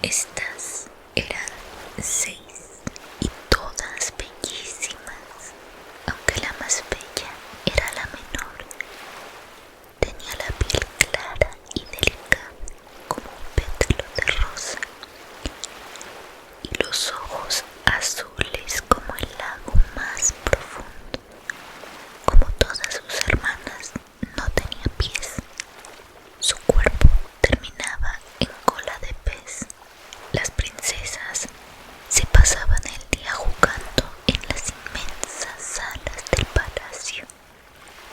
Estas eran 6 y todas bellísimas, aunque la más bella era la menor. Tenía la piel clara y delicada como un pétalo de rosa y los ojos azules como el lago más profundo. Como todas sus hermanas, no tenía pies. Su cuerpo terminaba en cola de pez. Las princesas se pasaban el día jugando en las inmensas salas del palacio,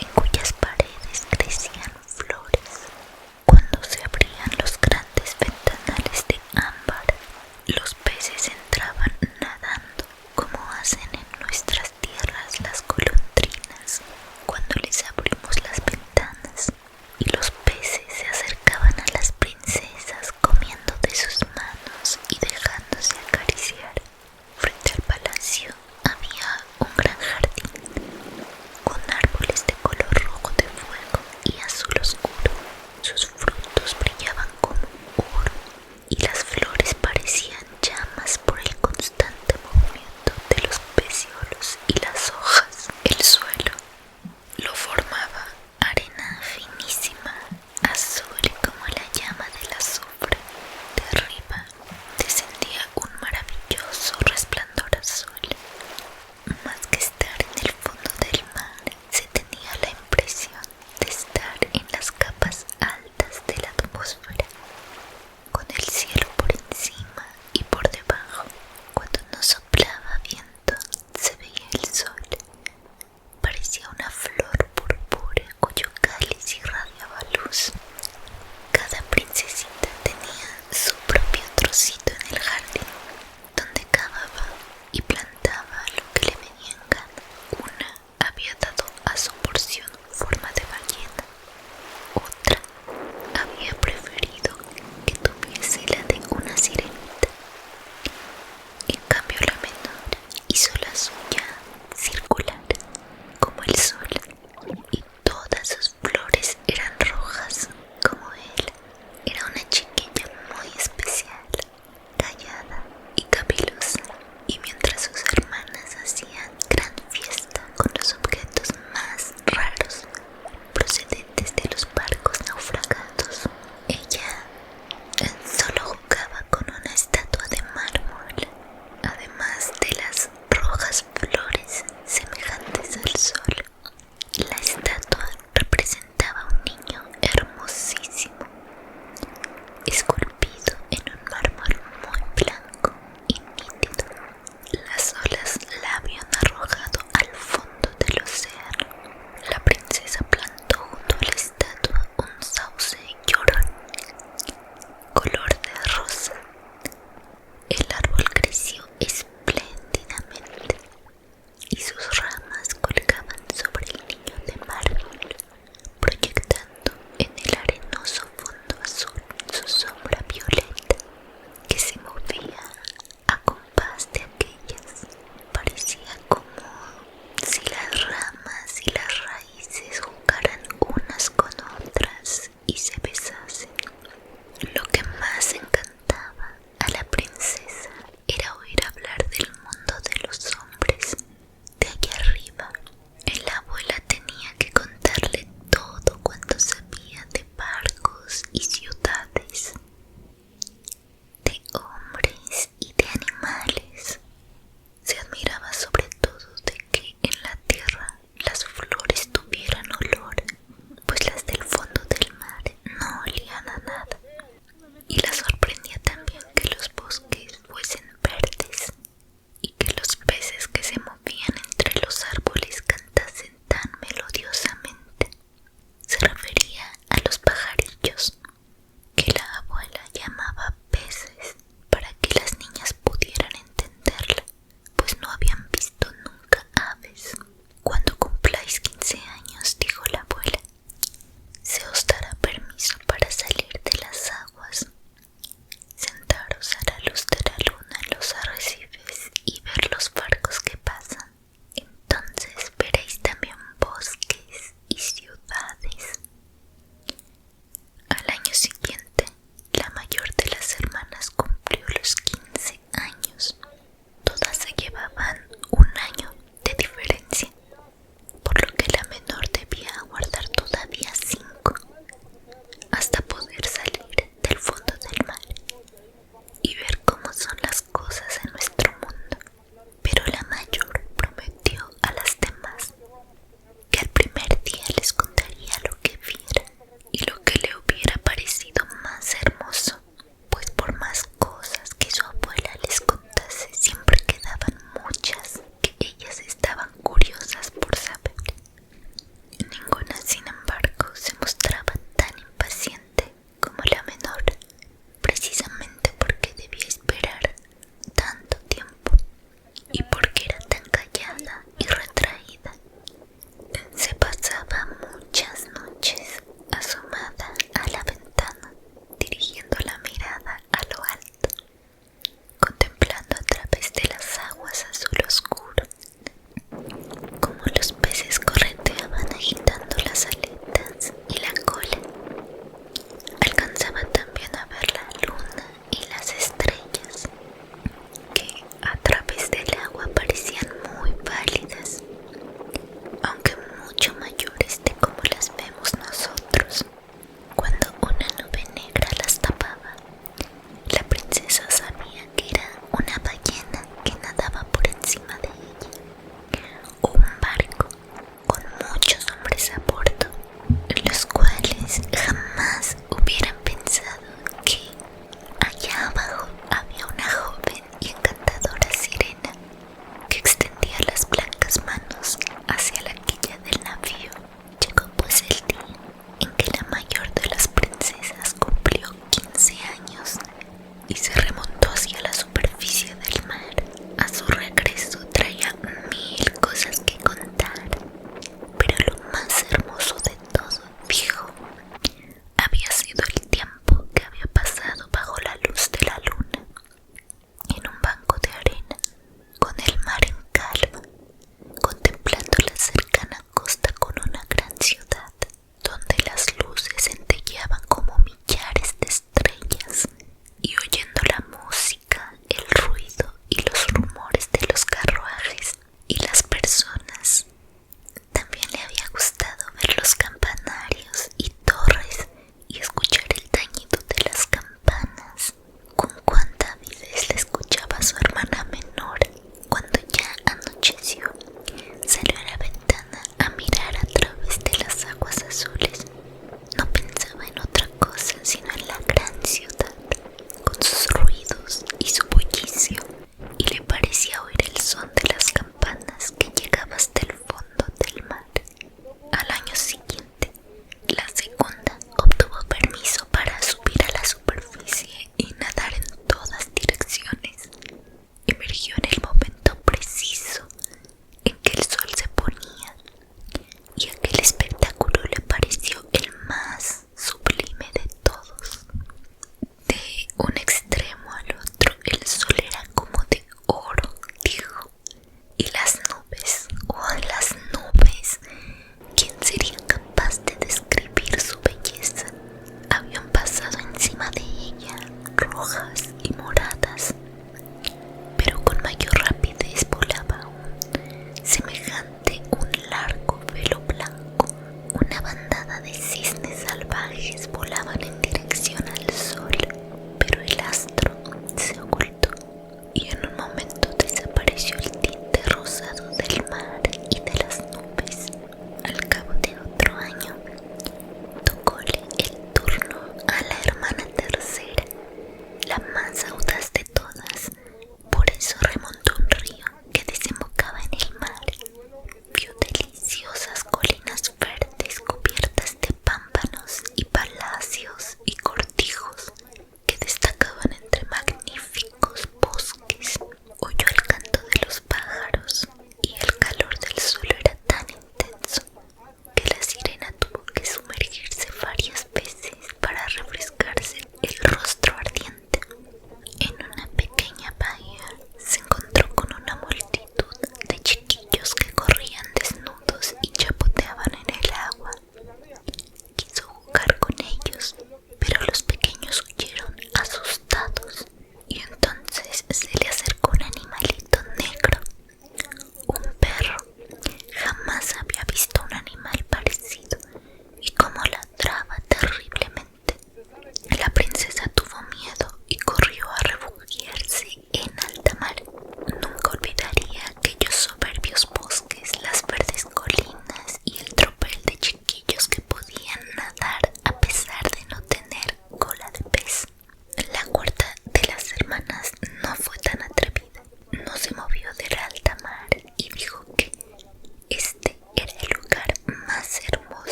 en cuyas paredes crecían flores. Cuando se abrían los grandes ventanales de ámbar, los peces entraban nadando como hacen en nuestras tierras las golondrinas cuando les abrimos las ventanas, y los peces se acercaban a las princesas comiendo de sus manos y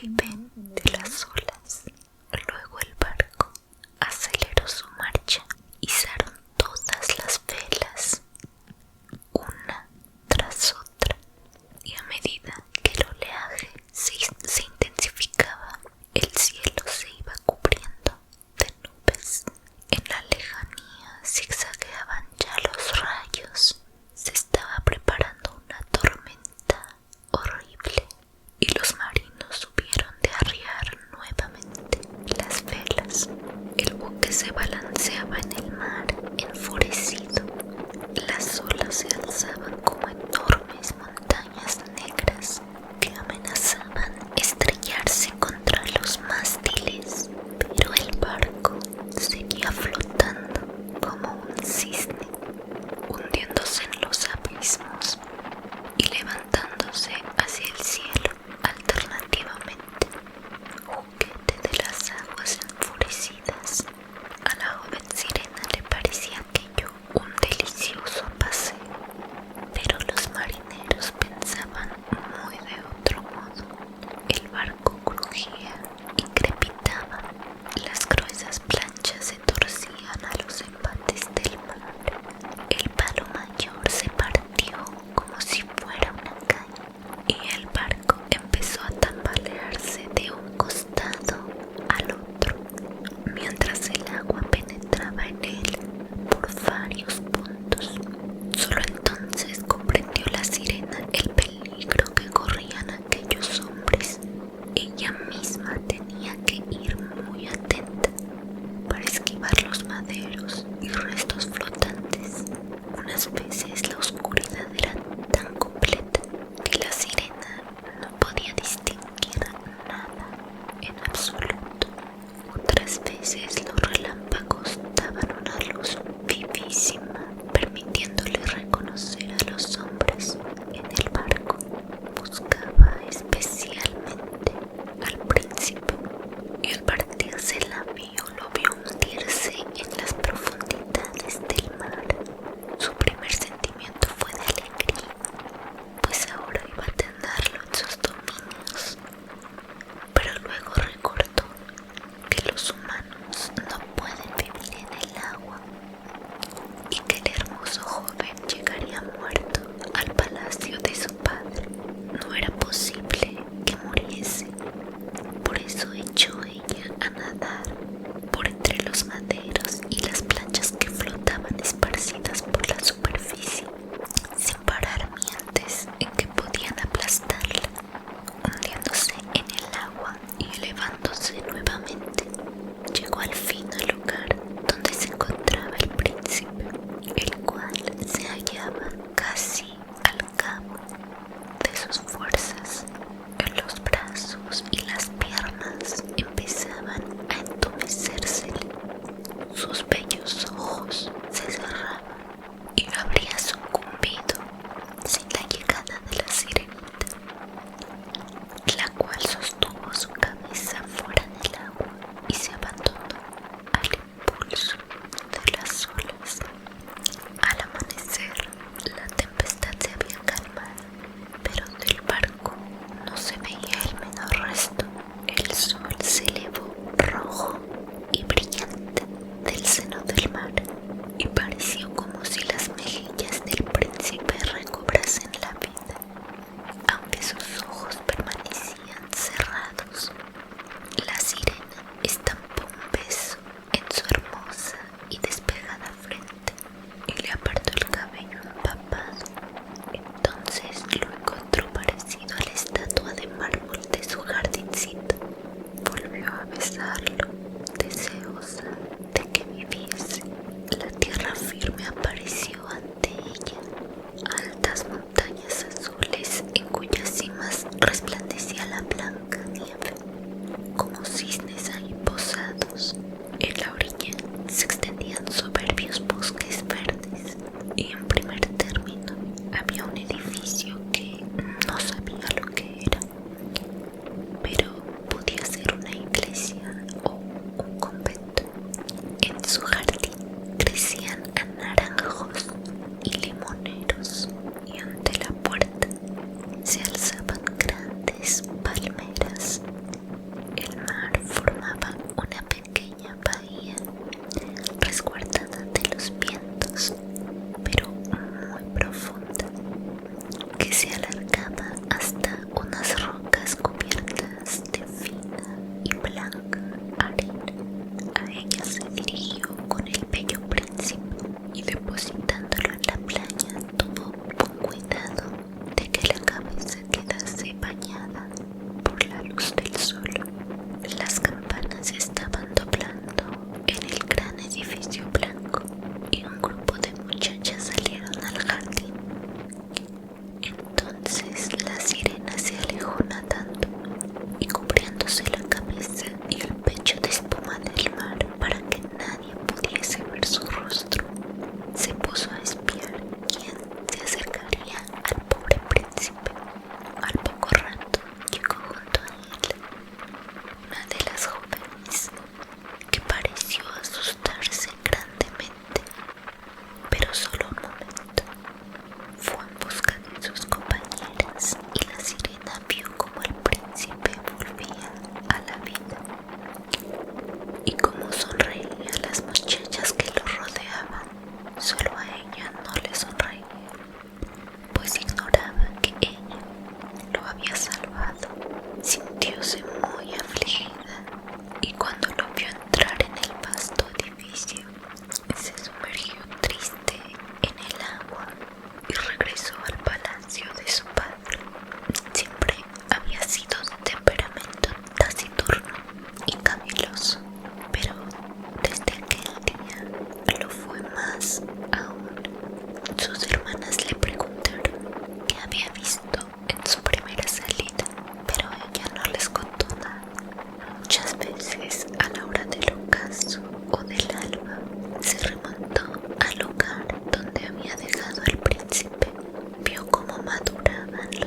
vaivén de las olas. Luego el barco aceleró su marcha. Izaron todas las velas, una tras otra, y a medida que el oleaje se intensificaba, el cielo se iba cubriendo de nubes. En la lejanía zigzagueaban ya los rayos. Se estaba preparando una tormenta horrible, y los marinos subieron de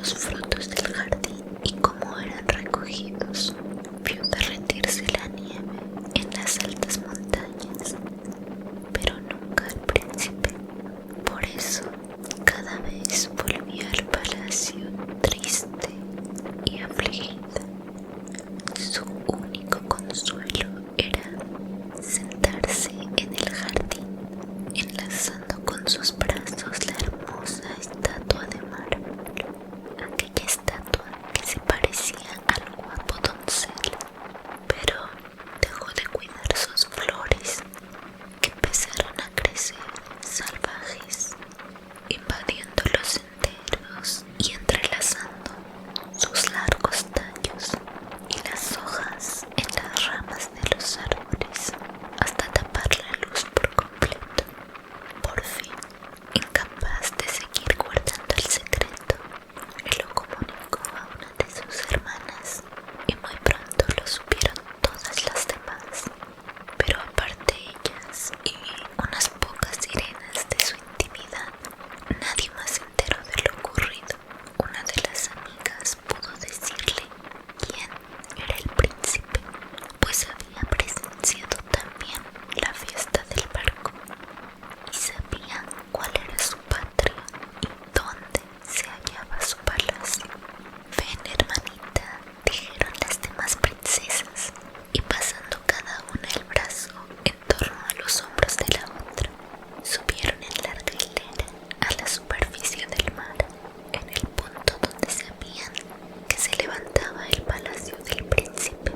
los frutos del jardín y cómo eran recogidos. Vio derretirse la nieve en las altas montañas, pero nunca al príncipe. Por eso, cada vez volvía al palacio triste y afligida. Su único consuelo era sentarse en el jardín, enlazando con sus brazos la hermosa estatua de mármol, aquella estatua que se parecía al guapo doncel, pero dejó de cuidar sus flores, que empezaron a crecer salvajes, invadiendo los senderos y entrelazando sus largos tallos y las hojas en las ramas de los árboles hasta tapar la luz por completo. Por fin, incapaz de seguir guardando el secreto, él lo comunicó a una de sus hermanas y muy pronto lo supieron todas las demás. Pero aparte ellas y unas pocas sirenas de su intimidad, nadie más se enteró de lo ocurrido. Una de las amigas pudo decirle quién era el príncipe, pues había presenciado también la fiesta del barco y sabía cuál era su patria y dónde se hallaba su palacio. Ven, hermanita, dijeron las demás princesas, y pasando cada una el brazo en torno a los hombros de la otra, subieron en larga hilera a la superficie del mar, en el punto donde sabían que se levantaba el palacio del príncipe.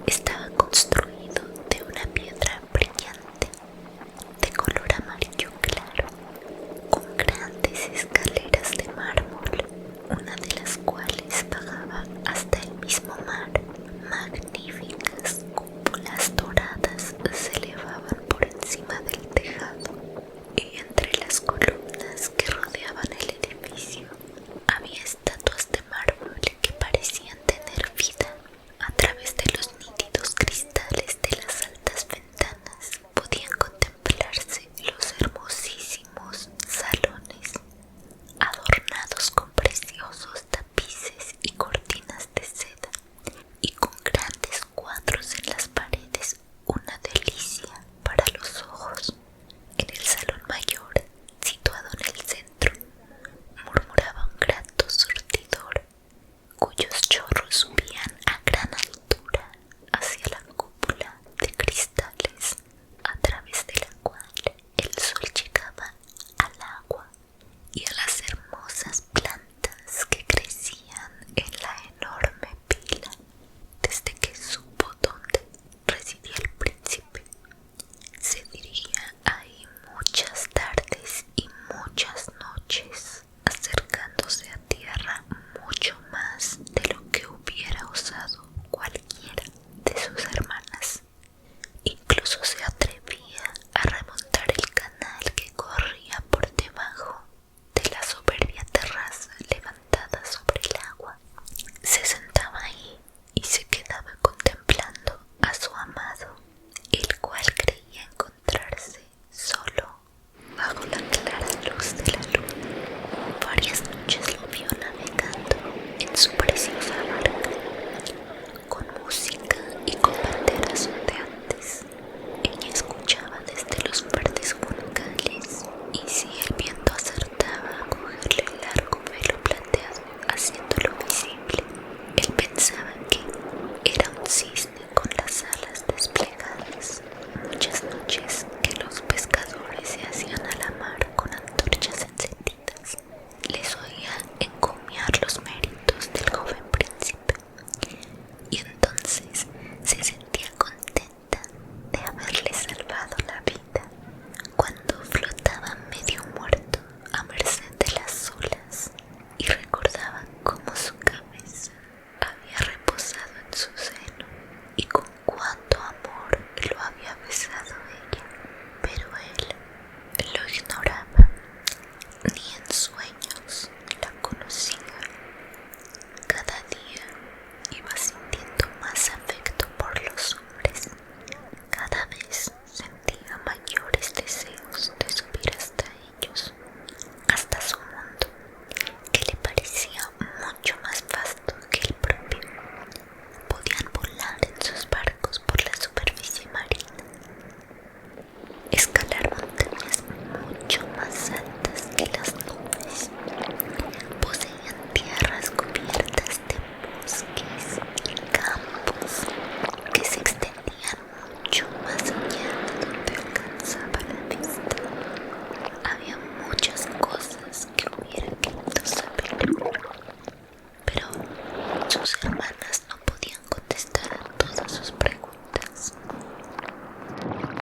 Estaba construido de una piedra brillante, de color amarillo claro, con grandes escaleras de mármol. Una de